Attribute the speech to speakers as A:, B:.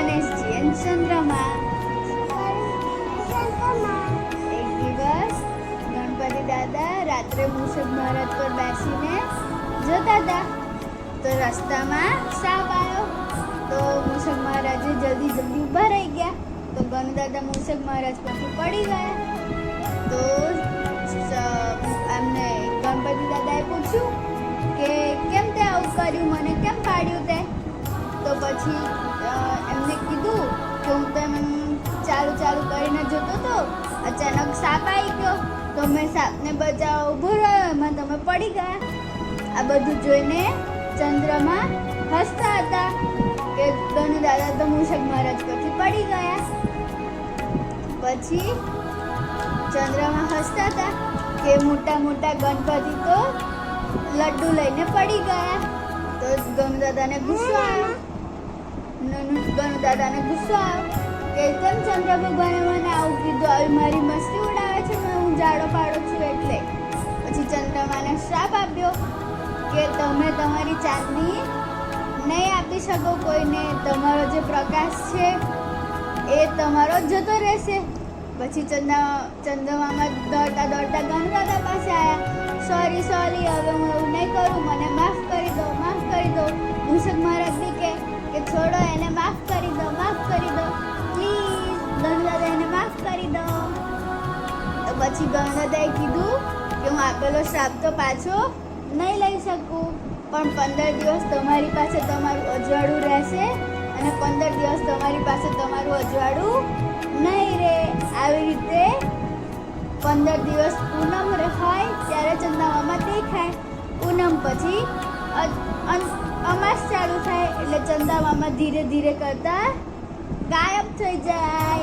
A: ગણેશજી અને ચંદ્રમા. એક દિવસ ગણપતિ દાદા રાત્રે મૂષક મહારાજ પર બેસીને જતા હતા. તો રસ્તામાં સાપ આવ્યો. તો મૂષક મહારાજે જલ્દી ઊભા રહી ગયા. તો ગણદાદા મૂષક મહારાજ પરથી પડી ગયા. તો એમને ગણપતિ દાદાએ પૂછ્યું કે કેમ તે આવું કર્યું, મને કેમ પાડ્યું તે? તો પછી એમને કીધું કે હું તો એમ ચાલુ કરીને જતો હતો, અચાનક સાપ આવી ગયો તો મેં સાપને બચાવવા ઊભો રહ્યો, એમાં તમે પડી ગયા. આ બધું જોઈને ચંદ્રમા હસતા હતા કે ગણુ દાદા તો મૂષક મહારાજ પરથી પડી ગયા. પછી ચંદ્રમા હસતા હતા કે મોટા મોટા ગણપતિ તો લડ્ડુ લઈને પડી ગયા. તો ગણુ દાદાને ગુસ્સો આવ્યો કે કેમ ચંદ્ર ભગવાને મને આવું કીધું, આવી મારી મસ્તી ઉડાવે છે, હું જાડો પાડો છું એટલે. પછી ચંદ્રમાને શ્રાપ આપ્યો કે તમે તમારી ચાંદની નહીં આપી શકો કોઈને, તમારો જે પ્રકાશ છે એ તમારો જતો રહેશે. પછી ચંદ્રમામાં દોડતા ગણુ દાદા પાસે આવ્યા. સોરી હવે હું એવું નહીં કરું, મને માફ કરી દો. મૂષક મહારાજ બી કે છોડો, એને માફ કરી દો પ્લીઝ, ગણુ દાદા એને માફ કરી દો. તો પછી ગણુ દાદાએ કીધું કે હું આપેલો શ્રાપ તો પાછો નહીં લઈ શકું, પણ 15 દિવસ તમારી પાસે તમારું અજવાળું રહેશે અને 15 દિવસ તમારી પાસે તમારું અજવાળું નહીં રહે. આવી રીતે 15 દિવસ પૂનમ હોય ત્યારે ચંદ્રમામાં દેખાય. પૂનમ પછી અમાસ ચાલુ થાય એટલે ચંદ્રમામાં ધીરે ધીરે કરતા ગાયબ થઈ જાય.